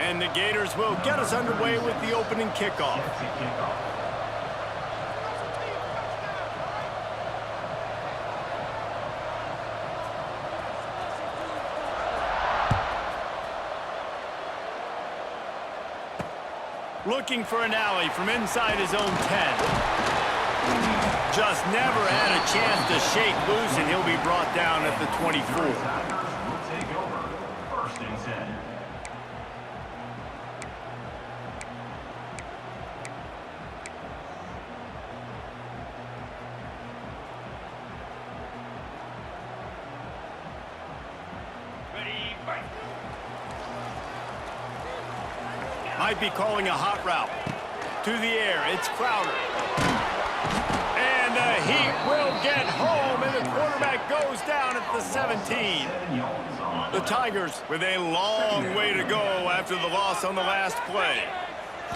And the Gators will get us underway with the opening kickoff. Looking for an alley from inside his own 10. Just never had a chance to shake loose, and he'll be brought down at the 24. Will take over. First and 10. Might be calling a hot route. To the air, it's Crowder. And the Heat will get home, and the quarterback goes down at the 17. The Tigers with a long way to go after the loss on the last play.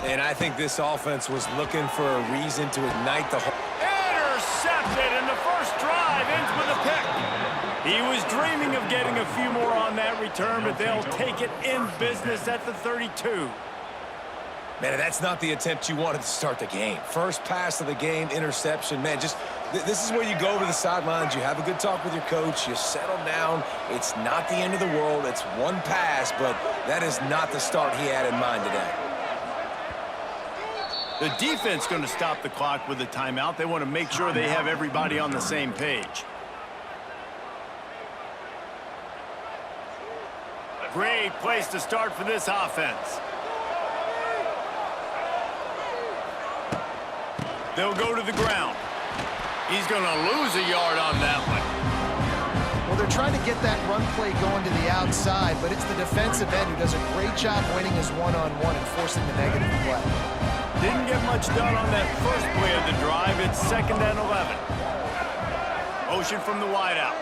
And I think this offense was looking for a reason to ignite the whole... Intercepted, and the first drive ends with a pick. He was dreaming of getting a few more on that return, but they'll take it in business at the 32. Man, that's not the attempt you wanted to start the game. First pass of the game, interception. Man, just this is where you go to the sidelines. You have a good talk with your coach. You settle down. It's not the end of the world. It's one pass, but that is not the start he had in mind today. The defense going to stop the clock with a timeout. They want to make sure they have everybody on the same page. Great place to start for this offense. They'll go to the ground. He's going to lose a yard on that one. Well, they're trying to get that run play going to the outside, but it's the defensive end who does a great job winning his one-on-one and forcing the negative play. Didn't get much done on that first play of the drive. It's 2nd and 11. Motion from the wideout.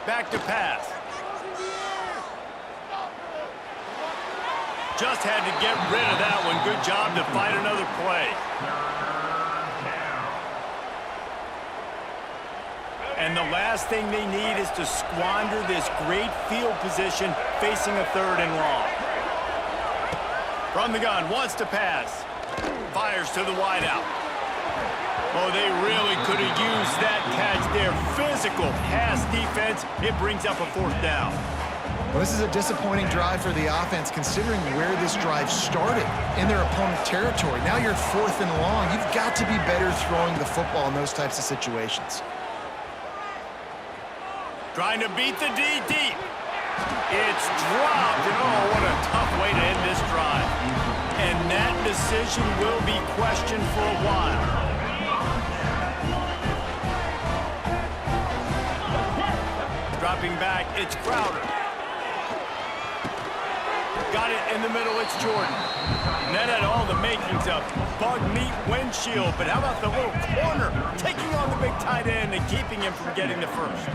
Back to pass. Just had to get rid of that one. Good job to fight another play. And the last thing they need is to squander this great field position facing a 3rd and long. From the gun, wants to pass. Fires to the wideout. Oh, they really could have used that catch there. Physical pass defense. It brings up a 4th down. Well, this is a disappointing drive for the offense, considering where this drive started in their opponent territory. Now you're 4th and long. You've got to be better throwing the football in those types of situations. Trying to beat the D deep. It's dropped, and oh, what a tough way to end this drive. And that decision will be questioned for a while. Dropping back, it's Crowder. Got it in the middle, it's Jordan. And that had all the makings of bug meat windshield, but how about the little corner taking on the big tight end and keeping him from getting the first?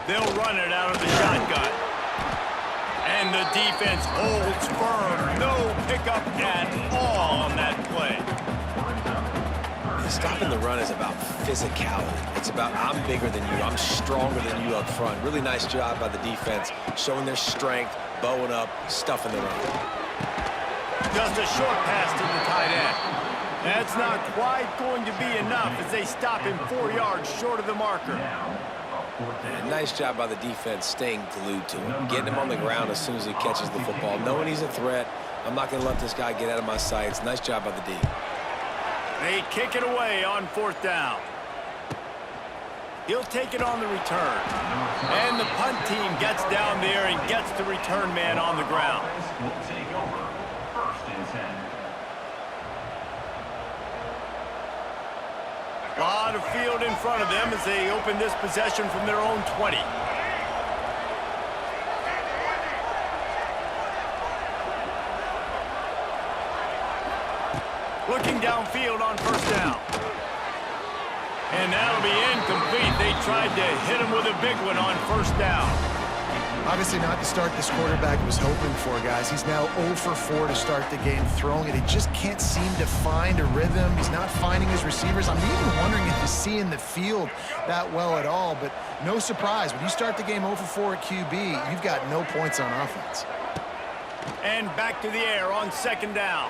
They'll run it out of the shotgun. And the defense holds firm. No pickup at all on that play. Stopping the run is about physicality. It's about I'm bigger than you, I'm stronger than you up front. Really nice job by the defense, showing their strength, bowing up, stuffing the run. Just a short pass to the tight end. That's not quite going to be enough as they stop him 4 yards short of the marker. And nice job by the defense staying glued to him, getting him on the ground as soon as he catches the football, knowing he's a threat. I'm not going to let this guy get out of my sights. Nice job by the D. They kick it away on 4th down. He'll take it on the return. And the punt team gets down there and gets the return man on the ground. Will take over. First and 10. A lot of field in front of them as they open this possession from their own 20. Looking downfield on 1st down. And that'll be incomplete. They tried to hit him with a big one on 1st down. Obviously not the start this quarterback was hoping for, guys. He's now 0 for 4 to start the game throwing it. He just can't seem to find a rhythm. He's not finding his receivers. I'm even wondering if he's seeing the field that well at all, but no surprise. When you start the game 0 for 4 at QB, you've got no points on offense. And back to the air on second down.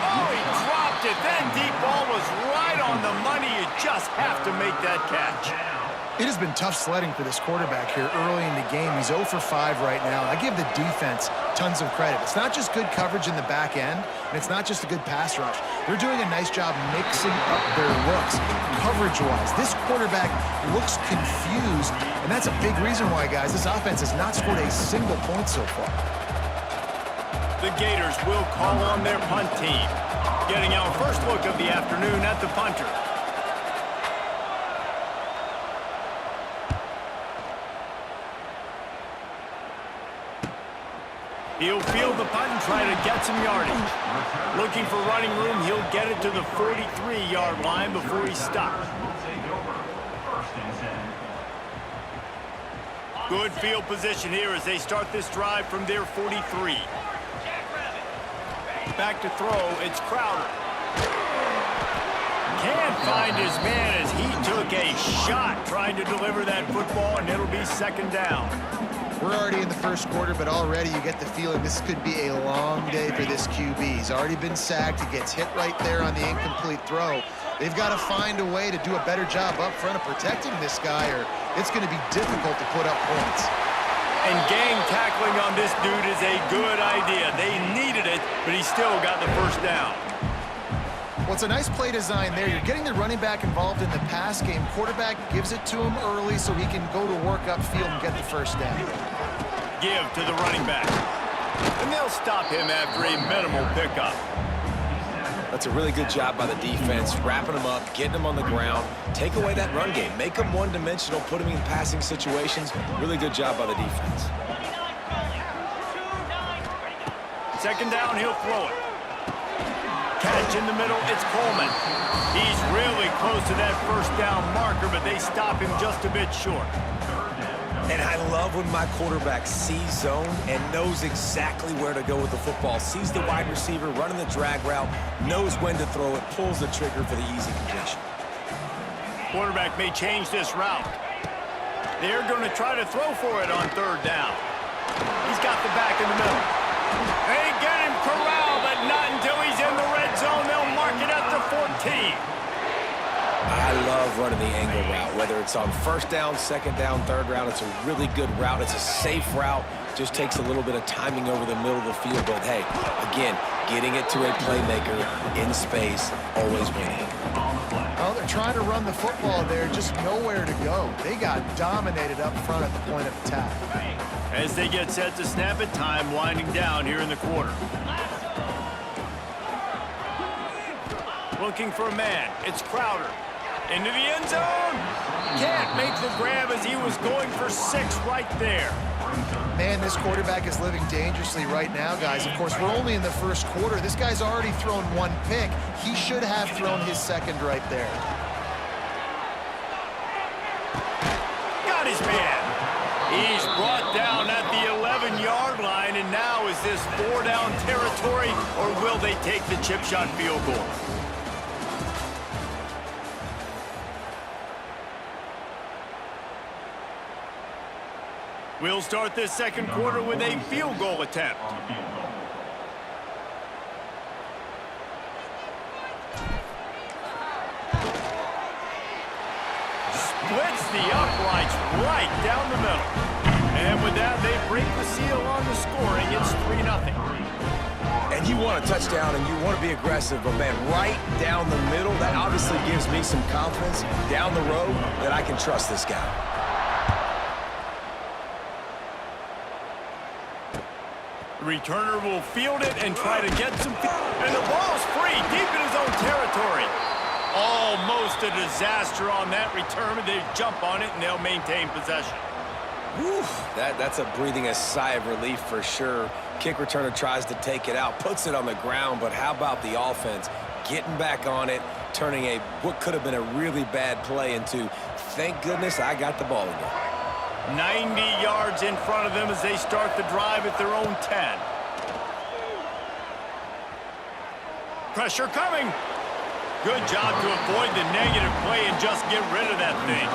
Oh, he dropped it. That deep ball was right on the money. You just have to make that catch. It has been tough sledding for this quarterback here early in the game. He's 0 for 5 right now. I give the defense tons of credit. It's not just good coverage in the back end, and it's not just a good pass rush. They're doing a nice job mixing up their looks coverage-wise. This quarterback looks confused, and that's a big reason why, guys, this offense has not scored a single point so far. The Gators will call on their punt team. Getting our first look of the afternoon at the punter. He'll field the punt and try to get some yardage. Looking for running room, he'll get it to the 43-yard line before he stops. Good field position here as they start this drive from their 43. Back to throw, it's Crowder. Can't find his man as he took a shot trying to deliver that football, and it'll be second down. We're already in the first quarter, but already you get the feeling this could be a long day for this QB. He's already been sacked. He gets hit right there on the incomplete throw. They've got to find a way to do a better job up front of protecting this guy, or it's going to be difficult to put up points. And gang tackling on this dude is a good idea. They needed it, but he still got the first down. Well, it's a nice play design there. You're getting the running back involved in the pass game. Quarterback gives it to him early so he can go to work upfield and get the first down. Give to the running back. And they'll stop him after a minimal pickup. That's a really good job by the defense, wrapping him up, getting him on the ground. Take away that run game. Make him one-dimensional, put him in passing situations. Really good job by the defense. Second down, he'll throw it. Catch in the middle, it's Coleman. He's really close to that first down marker, but they stop him just a bit short. And I love when my quarterback sees zone and knows exactly where to go with the football. Sees the wide receiver running the drag route, knows when to throw it, pulls the trigger for the easy completion. Quarterback may change this route. They're going to try to throw for it on third down. He's got the back in the middle. They get him corralled, but not until he's in the red zone. They'll mark it at the 14. I love running the angle route, whether it's on first down, second down, third down. It's a really good route. It's a safe route. Just takes a little bit of timing over the middle of the field. But, hey, again, getting it to a playmaker in space, always winning. Well, they're trying to run the football there, just nowhere to go. They got dominated up front at the point of attack. As they get set to snap it, time winding down here in the quarter. Looking for a man. It's Crowder. Into the end zone. Can't make the grab as he was going for 6 right there. Man, this quarterback is living dangerously right now, guys. Of course, we're only in the first quarter. This guy's already thrown 1 pick. He should have thrown his second right there. Got his man. He's brought down at the 11-yard line, and now is this 4-down territory, or will they take the chip shot field goal? We'll start this second quarter with a field goal attempt. Splits the uprights right down the middle. And with that, they break the seal on the scoring. It's 3-0. And you want a touchdown and you want to be aggressive, but, man, right down the middle, that obviously gives me some confidence down the road that I can trust this guy. Returner will field it and try to get some... And the ball's free, deep in his own territory. Almost a disaster on that return. They jump on it, and they'll maintain possession. Whew, that's breathing a sigh of relief for sure. Kick returner tries to take it out, puts it on the ground, but how about the offense getting back on it, turning what could have been a really bad play into, thank goodness I got the ball again. 90 yards in front of them as they start the drive at their own 10. Pressure coming. Good job to avoid the negative play and just get rid of that thing.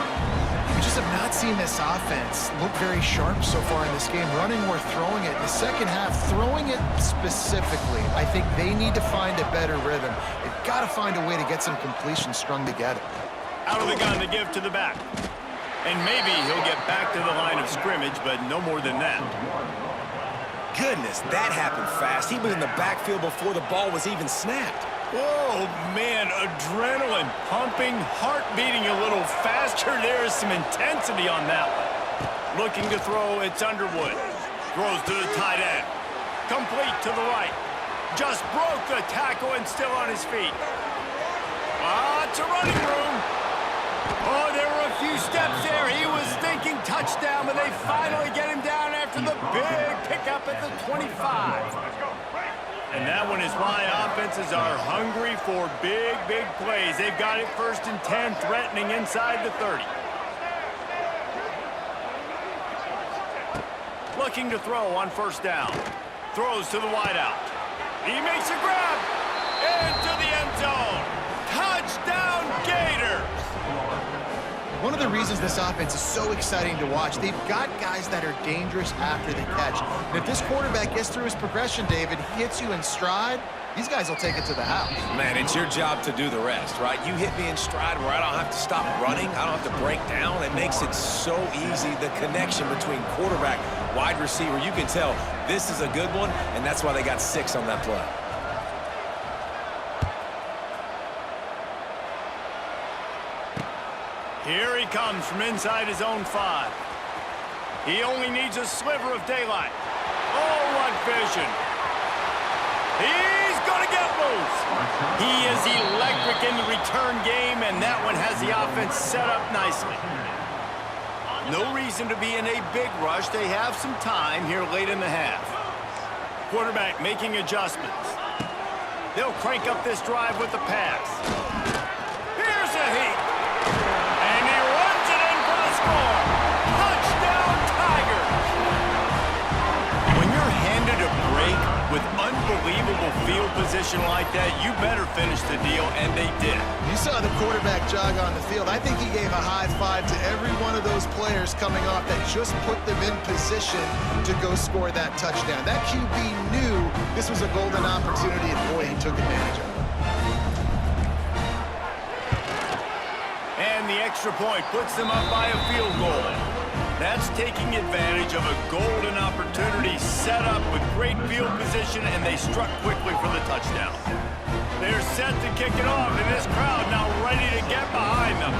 We just have not seen this offense look very sharp so far in this game, running or throwing it. In the second half, throwing it specifically, I think they need to find a better rhythm. They've got to find a way to get some completions strung together. Out of the gun to give to the back. And maybe he'll get back to the line of scrimmage, but no more than that. Goodness, that happened fast. He was in the backfield before the ball was even snapped. Oh, man, adrenaline pumping, heart beating a little faster. There is some intensity on that one. Looking to throw, it's Underwood. Throws to the tight end. Complete to the right. Just broke the tackle and still on his feet. Lots of running room. Oh, there were a few steps there. He was thinking touchdown, but they finally get him down after the big pickup at the 25. And that one is why offenses are hungry for big, big plays. They've got it 1st and 10, threatening inside the 30. Looking to throw on 1st down. Throws to the wideout. He makes a grab. Into the end zone. Touchdown, Gators. One of the reasons this offense is so exciting to watch, they've got guys that are dangerous after the catch. And if this quarterback gets through his progression, David, hits you in stride, these guys will take it to the house. Man, it's your job to do the rest, right? You hit me in stride where I don't have to stop running. I don't have to break down. It makes it so easy, the connection between quarterback, wide receiver. You can tell this is a good one, and that's why they got 6 on that play. Here he comes from inside his own 5. He only needs a sliver of daylight. Oh, what vision. He's going to get loose. He is electric in the return game, and that one has the offense set up nicely. No reason to be in a big rush. They have some time here late in the half. Quarterback making adjustments. They'll crank up this drive with the pass. Here's a heat. Touchdown, Tigers! When you're handed a break with unbelievable field position like that, you better finish the deal, and they did. You saw the quarterback jog on the field. I think he gave a high five to every one of those players coming off that just put them in position to go score that touchdown. That QB knew this was a golden opportunity, and boy, he took advantage of it. And the extra point puts them up by a field goal. That's taking advantage of a golden opportunity set up with great field position, and they struck quickly for the touchdown. They're set to kick it off, and this crowd now ready to get behind them.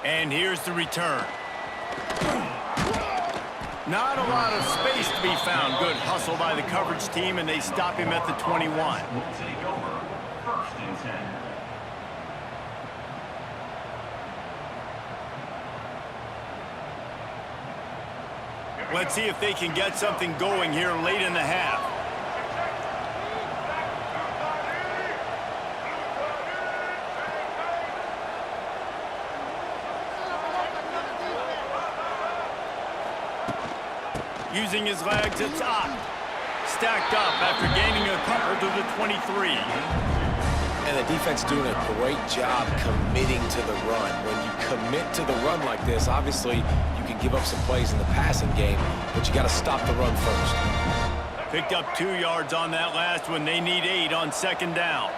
And here's the return. Not a lot of space to be found. Good hustle by the coverage team, and they stop him at the 21. Will take over 1st and 10. Let's see if they can get something going here late in the half. Using his legs, it's up. Stacked up after gaining a couple to the 23. And the defense doing a great job committing to the run. When you commit to the run like this, obviously you can give up some plays in the passing game, but you got to stop the run first. Picked up 2 yards on that last one. They need 8 on 2nd down.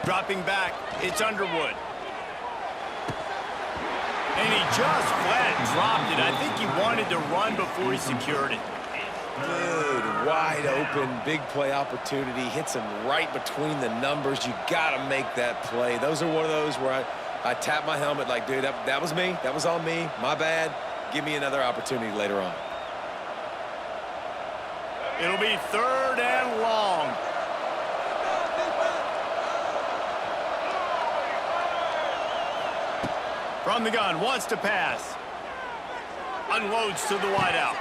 Dropping back, it's Underwood. And he just flat dropped it. I think he wanted to run before he secured it. Dude, wide open, big play opportunity. Hits him right between the numbers. You got to make that play. Those are one of those where I tap my helmet like, dude, that was me. That was on me. My bad. Give me another opportunity later on. It'll be 3rd and long. From the gun, wants to pass. Unloads to the wideout.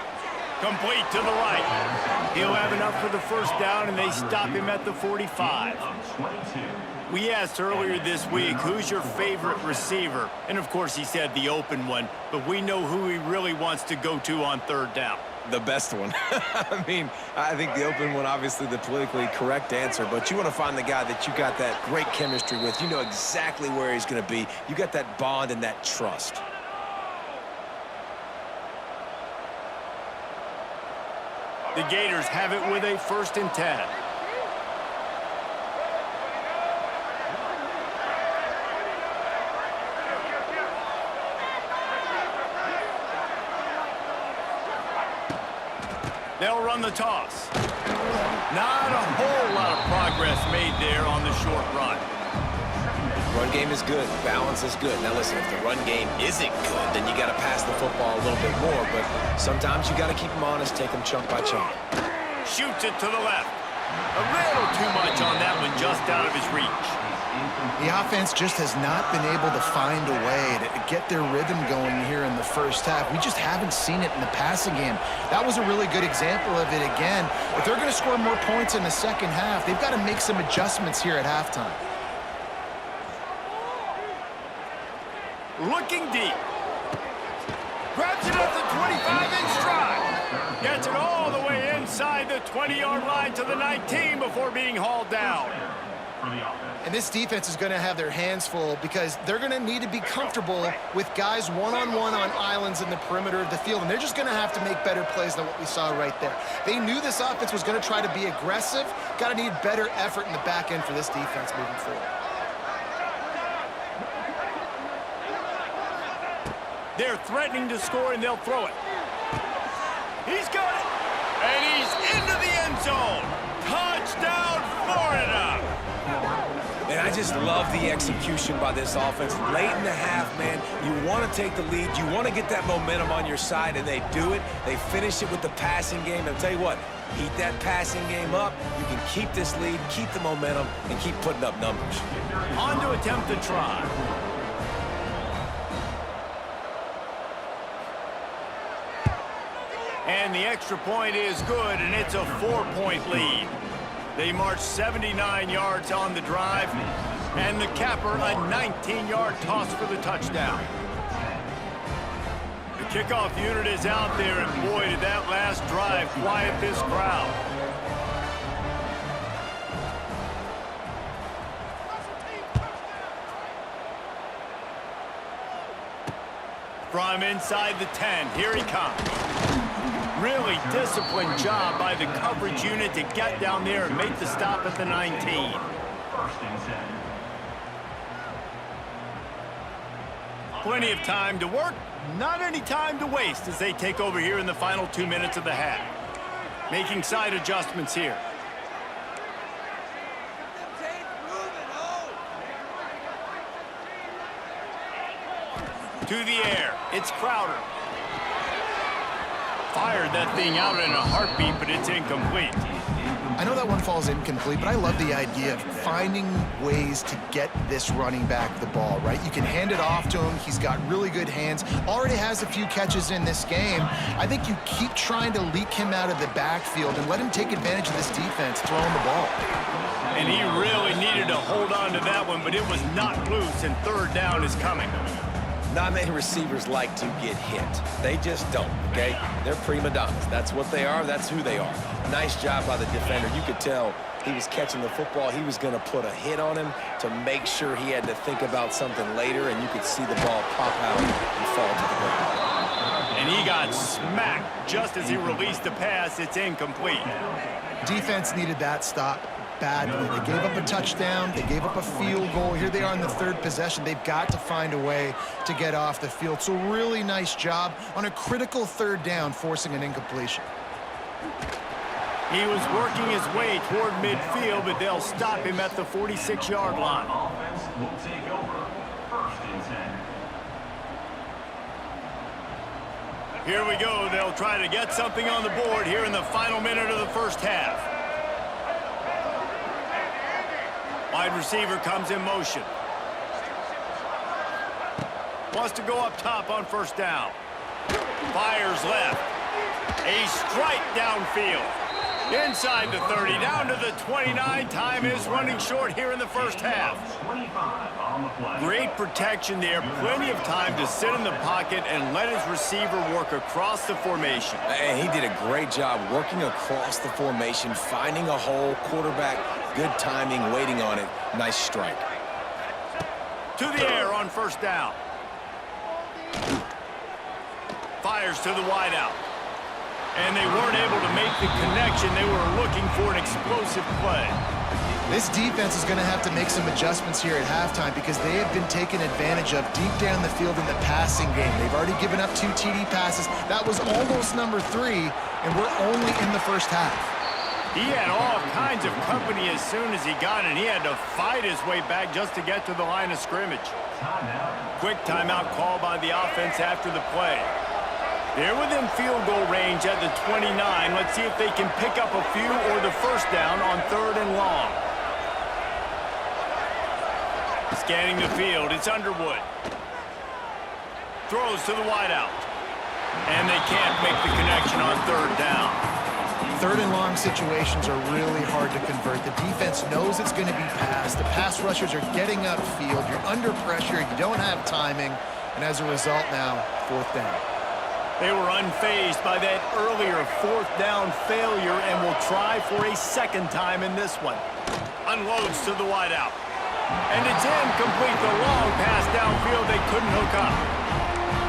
Complete to the right. He'll have enough for the first down, and they stop him at the 45. We asked earlier this week, who's your favorite receiver? And, of course, he said the open one, but we know who he really wants to go to on third down. The best one. I mean, I think the open one, obviously the politically correct answer, but you want to find the guy that you got that great chemistry with. You know exactly where he's going to be. You got that bond and that trust. The Gators have it with a 1st and 10. They'll run the toss. Not a whole lot of progress made there on the short run. Run game is good. Balance is good. Now listen, if the run game isn't good, then you got to pass the football a little bit more. But sometimes you got to keep them honest, take them chunk by chunk. Shoots it to the left. A little too much on that one, just out of his reach. The offense just has not been able to find a way to get their rhythm going here in the first half. We just haven't seen it in the passing game. That was a really good example of it again. If they're going to score more points in the second half, they've got to make some adjustments here at halftime. Looking deep. Grabs it at the 25-inch stride. Gets it all the way inside the 20-yard line to the 19 before being hauled down. And this defense is going to have their hands full because they're going to need to be comfortable with guys one-on-one on islands in the perimeter of the field. And they're just going to have to make better plays than what we saw right there. They knew this offense was going to try to be aggressive. Got to need better effort in the back end for this defense moving forward. They're threatening to score, and they'll throw it. He's got it. And he's into the end zone. Touchdown, Florida. And I just love the execution by this offense. Late in the half, man, you want to take the lead. You want to get that momentum on your side, and they do it. They finish it with the passing game. And I'll tell you what, heat that passing game up. You can keep this lead, keep the momentum, and keep putting up numbers. On to attempt to try. And the extra point is good, and it's a 4-point lead. They march 79 yards on the drive, and the capper a 19-yard toss for the touchdown. The kickoff unit is out there, and boy, did that last drive quiet this crowd. From inside the 10, here he comes. Really disciplined job by the coverage unit to get down there and make the stop at the 19. 1st and 10. Plenty of time to work, not any time to waste as they take over here in the final 2 minutes of the half. Making side adjustments here. To the air, it's Crowder. Fired that thing out in a heartbeat, but it's incomplete. I know that one falls incomplete, but I love the idea of finding ways to get this running back the ball, right? You can hand it off to him. He's got really good hands. Already has a few catches in this game. I think you keep trying to leak him out of the backfield and let him take advantage of this defense throwing the ball. And he really needed to hold on to that one, but it was not loose, and third down is coming. Not many receivers like to get hit. They just don't, okay? They're prima donnas. That's what they are. That's who they are. Nice job by the defender. You could tell he was catching the football. He was going to put a hit on him to make sure he had to think about something later, and you could see the ball pop out and fall to the ground. And he got smacked just as he released the pass. It's incomplete. Defense needed that stop badly. They gave up a touchdown. They gave up a field goal. Here they are in the third possession. They've got to find a way to get off the field. So really nice job on a critical third down, forcing an incompletion. He was working his way toward midfield, but they'll stop him at the 46-yard line. Offense will take over 1st and 10. Here we go. They'll try to get something on the board here in the final minute of the first half. Wide receiver comes in motion. Wants to go up top on first down. Fires left. A strike downfield. Inside the 30, down to the 29. Time is running short here in the first half. 25 on the play. Great protection there. Plenty of time to sit in the pocket and let his receiver work across the formation. And he did a great job working across the formation, finding a hole, quarterback, good timing, waiting on it. Nice strike. To the air on first down. Fires to the wideout. And they weren't able to make the connection. They were looking for an explosive play. This defense is going to have to make some adjustments here at halftime because they have been taken advantage of deep down the field in the passing game. They've already given up 2 TD passes. That was almost number 3, and we're only in the first half. He had all kinds of company as soon as he got it. He had to fight his way back just to get to the line of scrimmage. Quick timeout call by the offense after the play. They're within field goal range at the 29. Let's see if they can pick up a few or the first down on 3rd and long. Scanning the field, it's Underwood. Throws to the wideout. And they can't make the connection on 3rd down. 3rd and long situations are really hard to convert. The defense knows it's going to be passed. The pass rushers are getting upfield. You're under pressure. You don't have timing. And as a result now, 4th down. They were unfazed by that earlier 4th down failure and will try for a second time in this one. Unloads to the wideout. And it's incomplete. The long pass downfield they couldn't hook up.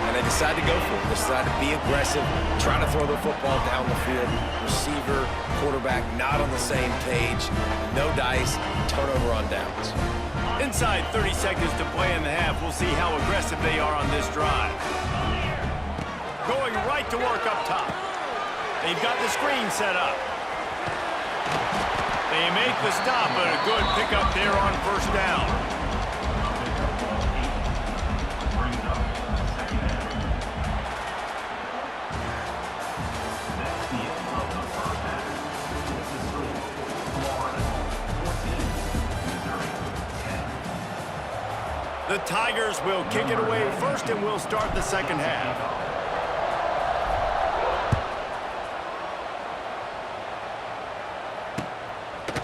And they decided to go for it. They decided to be aggressive, try to throw the football down the field. Receiver, quarterback not on the same page. No dice, turnover on downs. Inside 30 seconds to play in the half. We'll see how aggressive they are on this drive. Going right to work up top. They've got the screen set up. They make the stop, but a good pickup there on first down. Brings up second down. That's the end of the first half. With the score, Florida 14, Missouri 10. The Tigers will kick it away first, and we'll start the second half.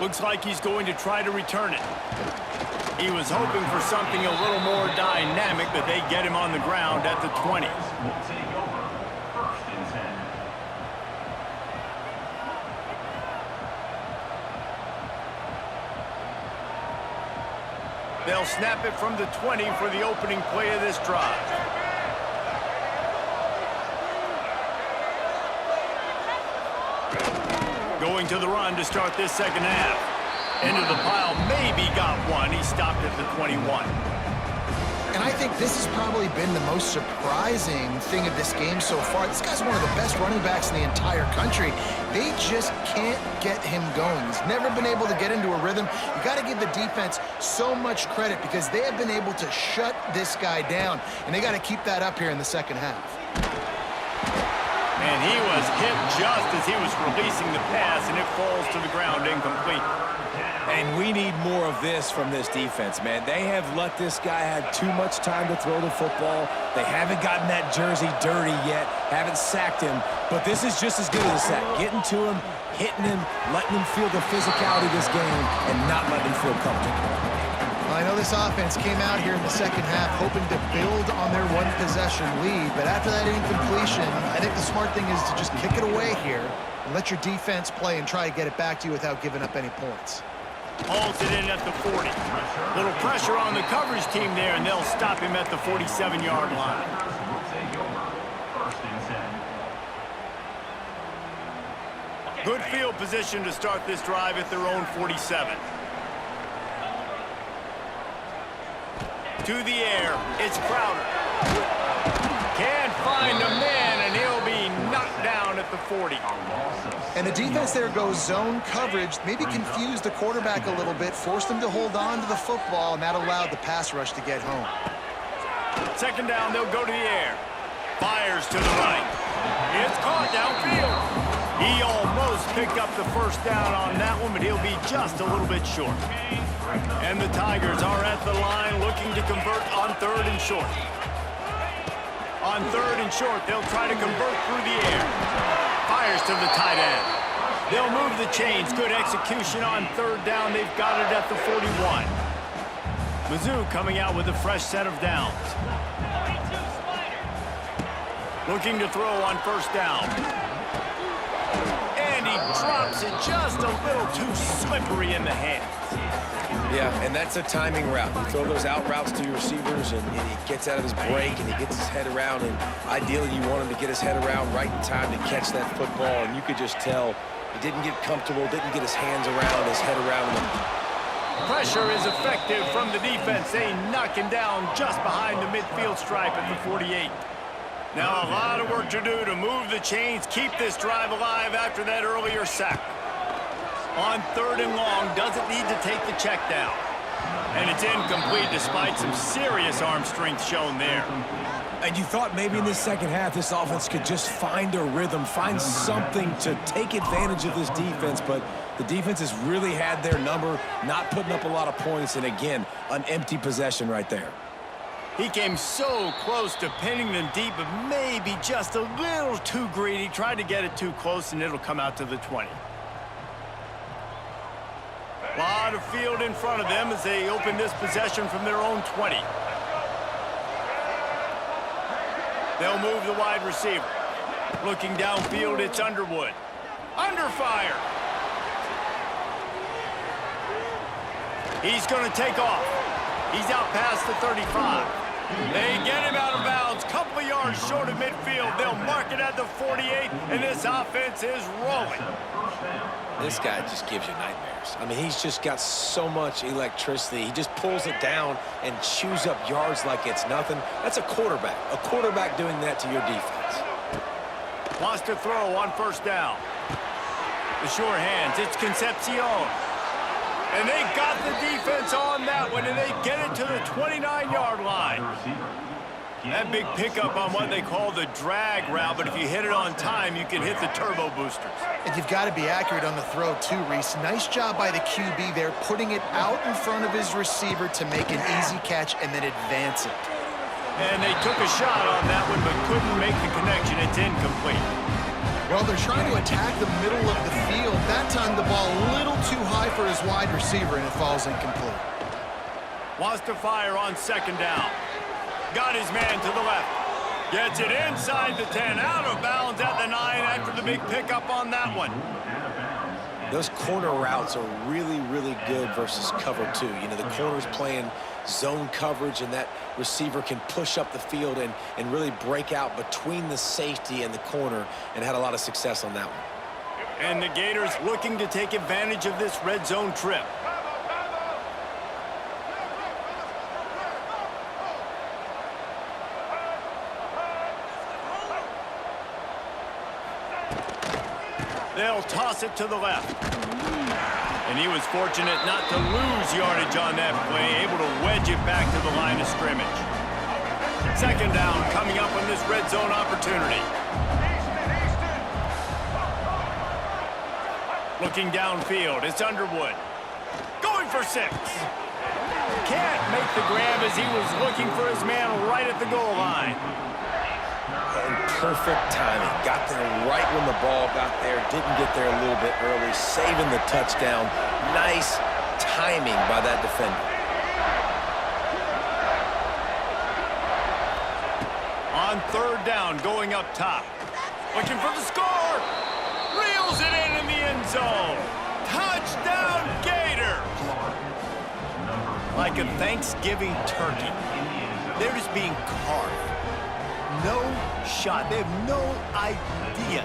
Looks like he's going to try to return it. He was hoping for something a little more dynamic, but they get him on the ground at the 20. Will take over. First and 10. They'll snap it from the 20 for the opening play of this drive. Going to the run to start this second half. Into the pile, maybe got one. He stopped at the 21. And I think this has probably been the most surprising thing of this game so far. This guy's one of the best running backs in the entire country. They just can't get him going. He's never been able to get into a rhythm. You got to give the defense so much credit because they have been able to shut this guy down. And they got to keep that up here in the second half. And he was hit just as he was releasing the pass, and it falls to the ground incomplete. And we need more of this from this defense, man. They have let this guy have too much time to throw the football. They haven't gotten that jersey dirty yet, haven't sacked him. But this is just as good as a sack. Getting to him, hitting him, letting him feel the physicality of this game, and not letting him feel comfortable. Well, I know this offense came out here in the second half hoping to build on their one-possession lead, but after that incompletion, I think the smart thing is to just kick it away here and let your defense play and try to get it back to you without giving up any points. Hauls it in at the 40. Little pressure on the coverage team there, and they'll stop him at the 47-yard line. Will take over. First and 10. Good field position to start this drive at their own 47. To the air, it's Crowder. Can't find a man, and he'll be knocked down at the 40. And the defense there goes zone coverage, maybe confused the quarterback a little bit, forced him to hold on to the football, and that allowed the pass rush to get home. Second down, they'll go to the air. Fires to the right. It's caught downfield. He almost picked up the first down on that one, but he'll be just a little bit short. And the Tigers are at the line looking to convert on 3rd and short. On 3rd and short, they'll try to convert through the air. Fires to the tight end. They'll move the chains. Good execution on 3rd down. They've got it at the 41. Mizzou coming out with a fresh set of downs. Looking to throw on 1st down. And he drops it just a little too slippery in the hands. Yeah, and that's a timing route. You throw those out routes to your receivers, and he gets out of his break, and he gets his head around, and ideally you want him to get his head around right in time to catch that football, and you could just tell he didn't get comfortable, didn't get his hands around, his head around them. Pressure is effective from the defense. They knock him down just behind the midfield stripe at the 48. Now a lot of work to do to move the chains, keep this drive alive after that earlier sack. On 3rd and long, doesn't need to take the check down. And it's incomplete despite some serious arm strength shown there. And you thought maybe in this second half this offense could just find a rhythm, find something to take advantage of this defense, but the defense has really had their number, not putting up a lot of points, and again, an empty possession right there. He came so close to pinning them deep, but maybe just a little too greedy. Tried to get it too close, and it'll come out to the 20. A lot of field in front of them as they open this possession from their own 20. They'll move the wide receiver. Looking downfield, it's Underwood. Under fire. He's going to take off. He's out past the 35. They get him out of bounds, couple of yards short of midfield. They'll mark it at the 48, and this offense is rolling. This guy just gives you nightmares. I mean, he's just got so much electricity. He just pulls it down and chews up yards like it's nothing. That's a quarterback. A quarterback doing that to your defense. Wants to throw on 1st down. The sure hands, it's Concepcion. And they got the defense on that one, and they get it to the 29-yard line. That big pickup on what they call the drag route, but if you hit it on time, you can hit the turbo boosters. And you've got to be accurate on the throw, too, Reese. Nice job by the QB there, putting it out in front of his receiver to make an easy catch and then advance it. And they took a shot on that one, but couldn't make the connection. It's incomplete. Well, they're trying to attack the middle of the field. That time, the ball a little too high for his wide receiver, and it falls incomplete. Wants to fire on 2nd down. Got his man to the left. Gets it inside the 10, out of bounds at the 9 after the big pickup on that one. Those corner routes are really, really good versus cover 2. You know, the corner's playing zone coverage, and that receiver can push up the field and really break out between the safety and the corner, and had a lot of success on that one. And the Gators looking to take advantage of this red zone trip. They'll toss it to the left. And he was fortunate not to lose yardage on that play, able to wedge it back to the line of scrimmage. 2nd down coming up on this red zone opportunity. Looking downfield, it's Underwood. Going for 6. Can't make the grab as he was looking for his man right at the goal line. And perfect timing. Got there right when the ball got there. Didn't get there a little bit early. Saving the touchdown. Nice timing by that defender. On 3rd down, going up top. Looking for the score. Reels it in the end zone. Touchdown, Gators. Like a Thanksgiving turkey. They're just being carved. No shot. They have no idea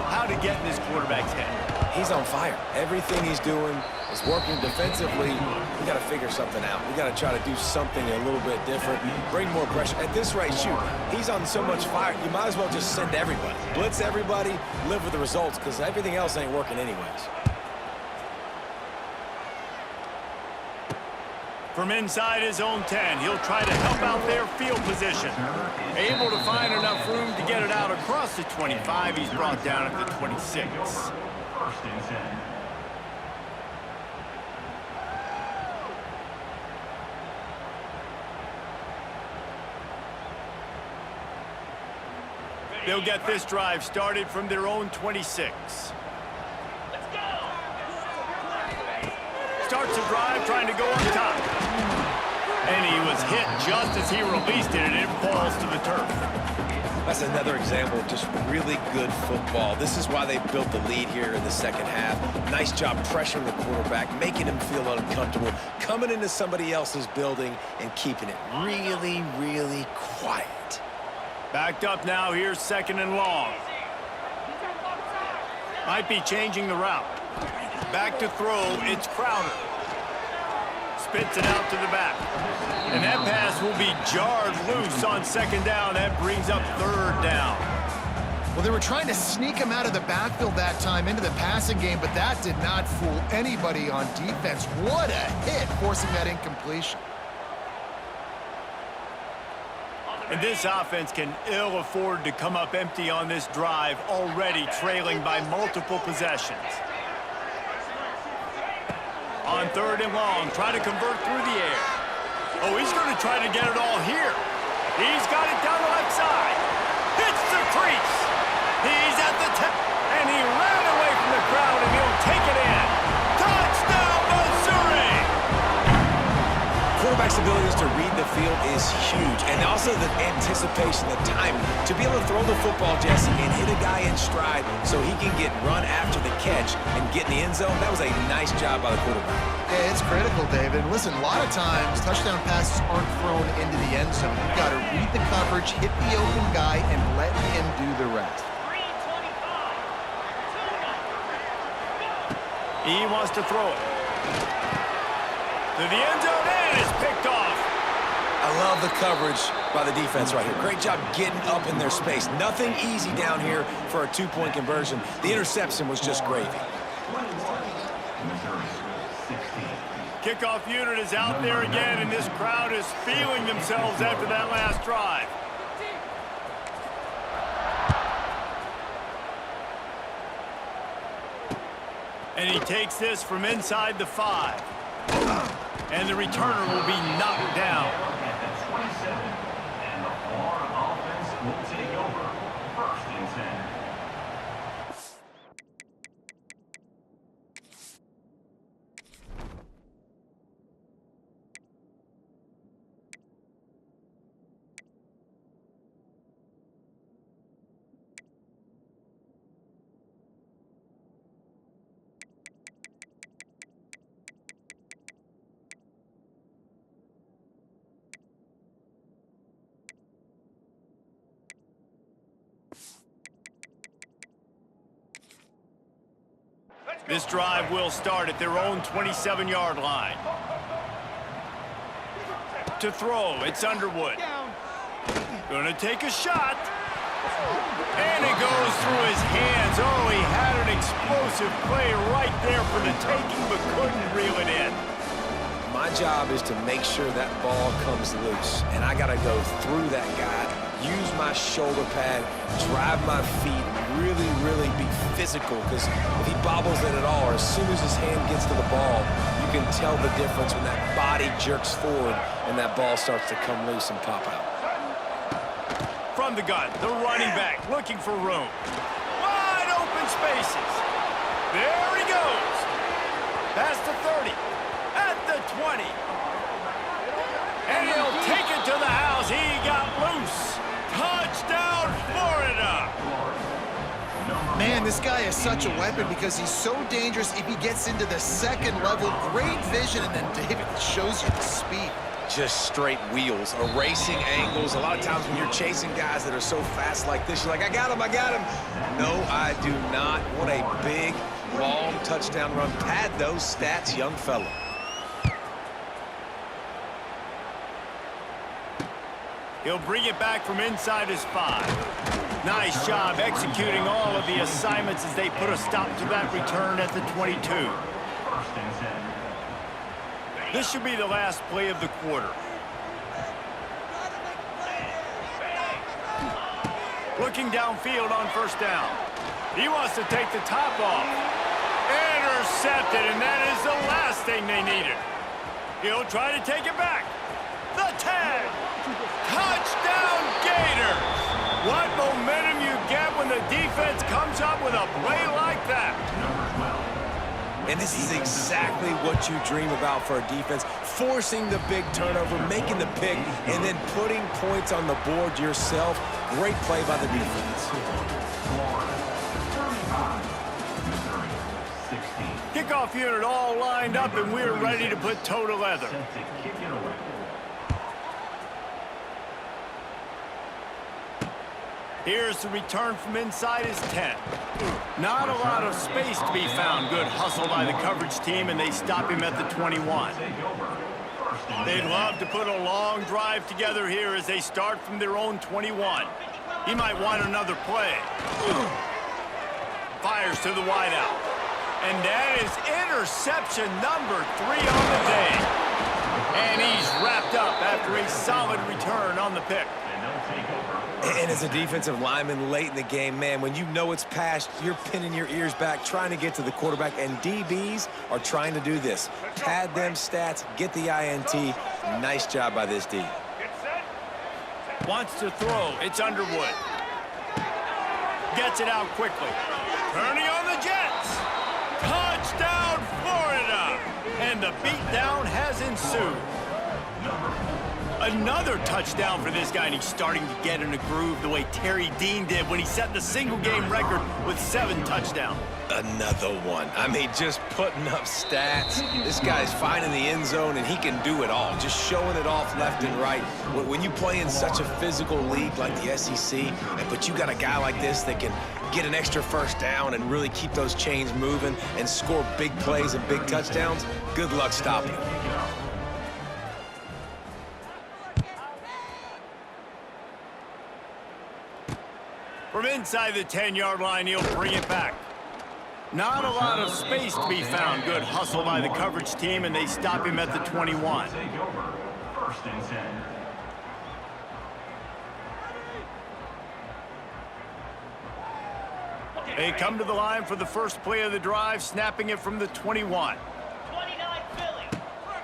how to get in this quarterback's head. He's on fire. Everything he's doing is working defensively. We got to figure something out. We got to try to do something a little bit different. Bring more pressure. At this rate, shoot, he's on so much fire, you might as well just send everybody. Blitz everybody, live with the results, because everything else ain't working anyways. From inside his own 10, he'll try to help out their field position. Able to find enough room to get it out across the 25. He's brought down at the 26. 1st and 10. They'll get this drive started from their own 26. Starts the drive trying to go up top. And he was hit just as he released it, and it falls to the turf. That's another example of just really good football. This is why they built the lead here in the second half. Nice job pressuring the quarterback, making him feel uncomfortable, coming into somebody else's building and keeping it really, really quiet. Backed up now, here's 2nd and long. Might be changing the route. Back to throw, it's Crowder. Spits it out to the back. And that pass will be jarred loose on 2nd down. That brings up 3rd down. Well, they were trying to sneak him out of the backfield that time into the passing game, but that did not fool anybody on defense. What a hit, forcing that incompletion. And this offense can ill afford to come up empty on this drive, already trailing by multiple possessions. On 3rd and long, trying to convert through the air. Oh, he's going to try to get it all here. He's got it down the left side. Hits the crease. He's at the tip, and he ran away from the crowd, and he'll take it in. Touchdown, Missouri! Quarterback's abilities to read the field is huge, and also the anticipation, the timing. To be able to throw the football, Jesse, and hit a guy in stride so he can get run after the catch and get in the end zone, that was a nice job by the quarterback. Yeah, it's critical, David. Listen, a lot of times, touchdown passes aren't thrown into the end zone. You've got to read the coverage, hit the open guy, and let him do the rest. He wants to throw it. To the end zone, and it's picked off. I love the coverage by the defense right here. Great job getting up in their space. Nothing easy down here for a 2-point conversion. The interception was just gravy. Kickoff unit is out there again, and this crowd is feeling themselves after that last drive. And he takes this from inside the 5. And the returner will be knocked down. At the 27, and the Florida offense will take over. 1st and 10. This drive will start at their own 27-yard line. To throw, it's Underwood. Gonna take a shot. And it goes through his hands. Oh, he had an explosive play right there for the taking, but couldn't reel it in. My job is to make sure that ball comes loose, and I got to go through that guy, use my shoulder pad, drive my feet, really, really be physical, because if he bobbles it at all, or as soon as his hand gets to the ball, you can tell the difference when that body jerks forward and that ball starts to come loose and pop out. From the gun, the running back looking for room. Wide open spaces. There he goes. Past the 30. At the 20. And he'll take it to the house. He got loose. Touchdown, Florida. Man, this guy is such a weapon because he's so dangerous if he gets into the 2nd level. Great vision, and then David shows you the speed. Just straight wheels, erasing angles. A lot of times when you're chasing guys that are so fast like this, you're like, I got him, I got him. No, I do not. What a big, long touchdown run. Pad those stats, young fella. He'll bring it back from inside his 5. Nice job executing all of the assignments as they put a stop to that return at the 22. 1st and 10. This should be the last play of the quarter. Looking downfield on 1st down. He wants to take the top off. Intercepted, and that is the last thing they needed. He'll try to take it back. The tag. Touchdown, Gators. What momentum you the defense comes up with a play like that. And this is exactly what you dream about for a defense, forcing the big turnover, making the pick, and then putting points on the board yourself. Great play by the defense. Kickoff unit all lined up, and we're ready to put toe to leather. Here's the return from inside his 10. Not a lot of space to be found. Good hustle by the coverage team, and they stop him at the 21. They'd love to put a long drive together here as they start from their own 21. He might want another play. Fires to the wideout. And that is interception number 3 on the day. And he's wrapped up after a solid return on the pick. And as a defensive lineman late in the game, man, when you know it's past, you're pinning your ears back, trying to get to the quarterback, and DBs are trying to do this. Pad them stats, get the INT. Nice job by this D. Wants to throw. It's Underwood. Gets it out quickly. Turning on the Jets. Touchdown, Florida! And the beatdown has ensued. Another touchdown for this guy, and he's starting to get in a groove the way Terry Dean did when he set the single-game record with 7 touchdowns. Another one. I mean, just putting up stats. This guy's finding the end zone, and he can do it all, just showing it off left and right. When you play in such a physical league like the SEC, but you got a guy like this that can get an extra first down and really keep those chains moving and score big plays and big touchdowns, good luck stopping him. From inside the 10-yard line, he'll bring it back. Not a lot of space to be found. Good hustle by the coverage team, and they stop him at the 21. First and 10. They come to the line for the first play of the drive, snapping it from the 21.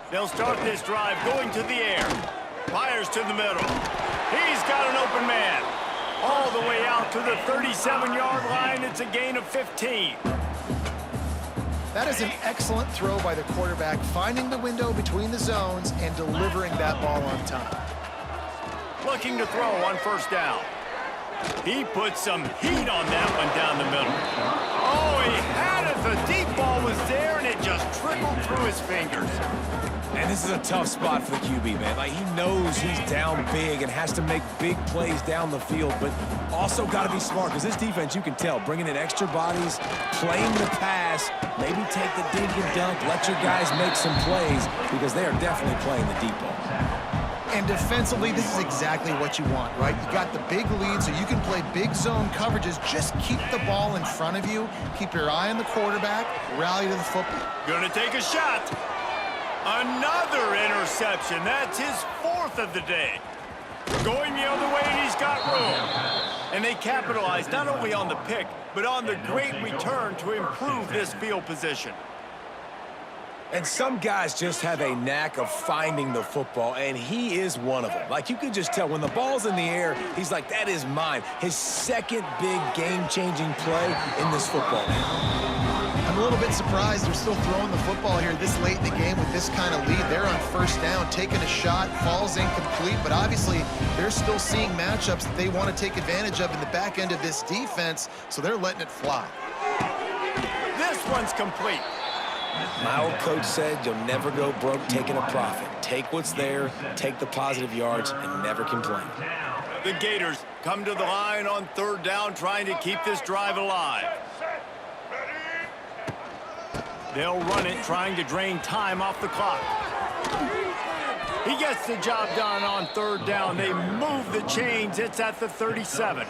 They'll start this drive going to the air. Fires to the middle. He's got an open man. All the way out to the 37-yard line. It's a gain of 15. That is an excellent throw by the quarterback, finding the window between the zones and delivering that ball on time. Looking to throw on first down. He put some heat on that one down the middle. Oh, he had it. The deep ball was there, and it just trickled through his fingers. And this is a tough spot for the QB, man. Like, he knows he's down big and has to make big plays down the field, but also got to be smart, because this defense, you can tell, bringing in extra bodies, playing the pass, maybe take the dink and dunk, let your guys make some plays, because they are definitely playing the deep ball. And defensively, this is exactly what you want, right? You got the big lead, so you can play big zone coverages. Just keep the ball in front of you. Keep your eye on the quarterback. Rally to the football. Gonna take a shot. Another interception. That's his 4th of the day. Going the other way, and he's got room. And they capitalize not only on the pick, but on the great return to improve this field position. And some guys just have a knack of finding the football, and he is one of them. Like, you can just tell when the ball's in the air, he's like, that is mine. His second big game-changing play in this football game. I'm a little bit surprised they're still throwing the football here this late in the game with this kind of lead. They're on first down, taking a shot, falls incomplete, but obviously they're still seeing matchups that they want to take advantage of in the back end of this defense, so they're letting it fly. This one's complete. My old coach said you'll never go broke taking a profit. Take what's there, take the positive yards, and never complain. The Gators come to the line on third down, trying to keep this drive alive. They'll run it, trying to drain time off the clock. He gets the job done on third down. They move the chains. It's at the 37.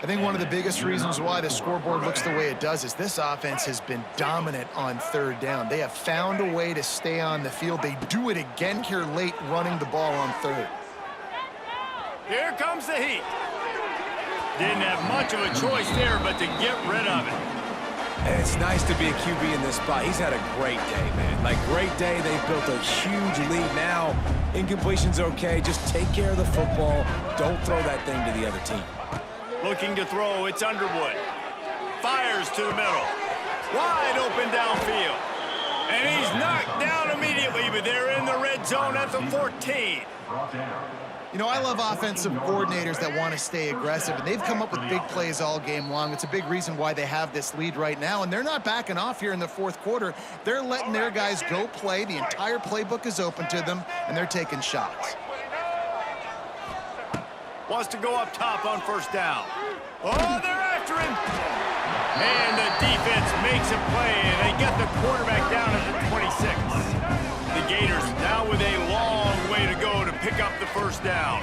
I think one of the biggest reasons why the scoreboard looks the way it does is this offense has been dominant on third down. They have found a way to stay on the field. They do it again here late, running the ball on third. Here comes the heat. Didn't have much of a choice there, but to get rid of it. And it's nice to be a QB in this spot. He's had a great day, man. Like, great day. They've built a huge lead now. Incompletion's okay. Just take care of the football. Don't throw that thing to the other team. Looking to throw, it's Underwood. Fires to the middle. Wide open downfield. And he's knocked down immediately, but they're in the red zone at the 14. You know, I love offensive coordinators that want to stay aggressive, and they've come up with big plays all game long. It's a big reason why they have this lead right now, and they're not backing off here in the fourth quarter. They're letting their guys go play. The entire playbook is open to them, and they're taking shots. Wants to go up top on first down. Oh, they're after him. And the defense makes a play, and they get the quarterback down at the 26. The Gators now with a long way to go to pick up the first down.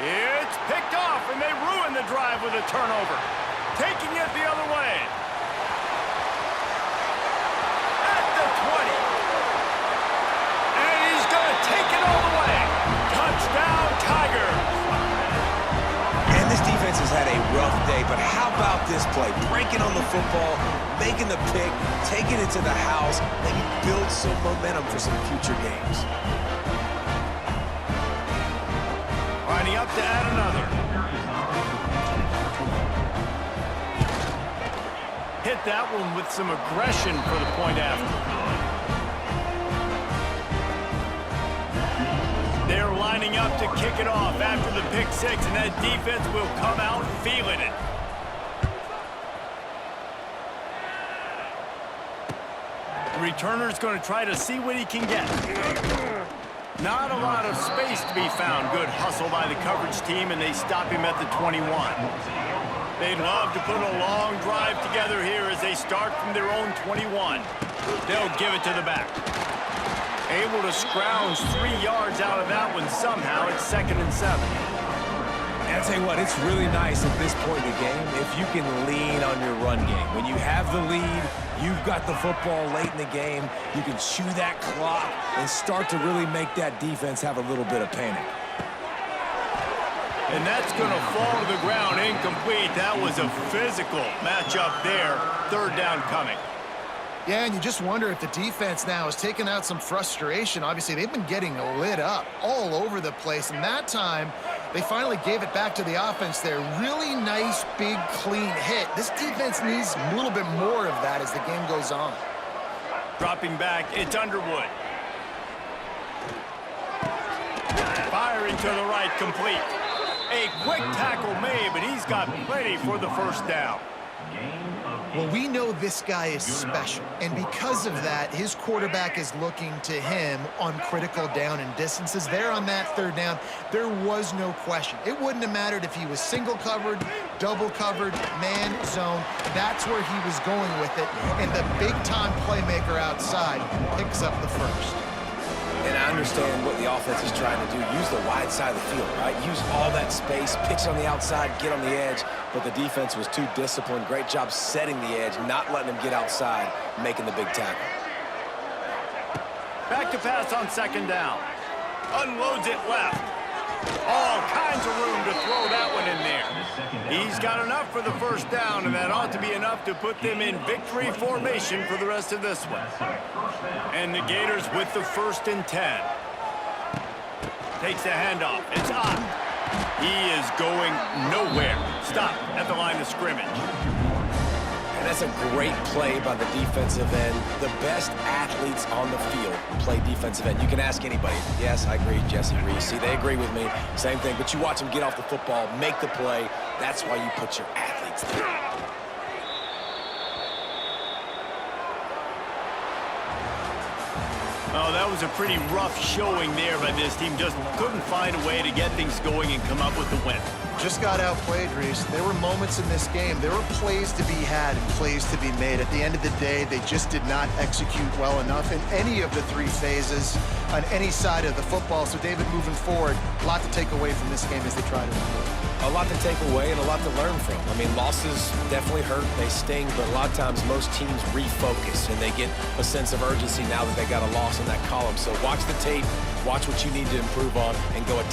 It's picked off, and they ruin the drive with a turnover. Taking it the other way. At the 20. And he's going to take it all the way. Touchdown, Tigers. And this defense has had a rough day, but how about this play? Breaking on the football, making the pick, taking it to the house, maybe build some momentum for some future games. Lining up to add another. Hit that one with some aggression for the point after. They're lining up to kick it off after the pick six, and that defense will come out feeling it. The returner's going to try to see what he can get. Not a lot of space to be found. Good hustle by the coverage team, and they stop him at the 21. They'd love to put a long drive together here as they start from their own 21. They'll give it to the back. Able to scrounge 3 yards out of that one somehow. It's 2nd and 7. And I'll tell you what, it's really nice at this point in the game if you can lean on your run game. When you have the lead, you've got the football late in the game, you can chew that clock and start to really make that defense have a little bit of panic. And that's going to fall to the ground incomplete. That was a physical matchup there. 3rd down coming. Yeah, and you just wonder if the defense now is taking out some frustration. Obviously, they've been getting lit up all over the place, and that time they finally gave it back to the offense there. Really nice, big, clean hit. This defense needs a little bit more of that as the game goes on. Dropping back, it's Underwood. Firing to the right, complete. A quick tackle made, but he's got plenty for the first down. Well, we know this guy is special, and because of that, his quarterback is looking to him on critical down and distances. There on that 3rd down, there was no question. It wouldn't have mattered if he was single covered, double covered, man, zone. That's where he was going with it, and the big-time playmaker outside picks up the first. And I understand what the offense is trying to do. Use the wide side of the field, right? Use all that space, pitch on the outside, get on the edge. But the defense was too disciplined. Great job setting the edge, not letting them get outside, making the big tackle. Back to pass on 2nd down. Unloads it left. All kinds of room to throw that one in there. He's got enough for the first down, and that ought to be enough to put them in victory formation for the rest of this one. And the Gators with the 1st and 10. Takes the handoff. It's up. He is going nowhere. Stop at the line of scrimmage. And that's a great play by the defensive end. The best athletes on the field play defensive end. You can ask anybody. Yes, I agree, Jesse Reese. See, they agree with me. Same thing. But you watch them get off the football, make the play. That's why you put your athletes there. Oh, that was a pretty rough showing there by this team. Just couldn't find a way to get things going and come up with the win. Just got outplayed, Reese. There were moments in this game. There were plays to be had and plays to be made. At the end of the day, they just did not execute well enough in any of the 3 phases on any side of the football. So, David, moving forward, a lot to take away from this game as they try to improve. A lot to take away and a lot to learn from. I mean, losses definitely hurt, they sting, but a lot of times most teams refocus and they get a sense of urgency now that they got a loss in that column. So watch the tape, watch what you need to improve on, and go attack.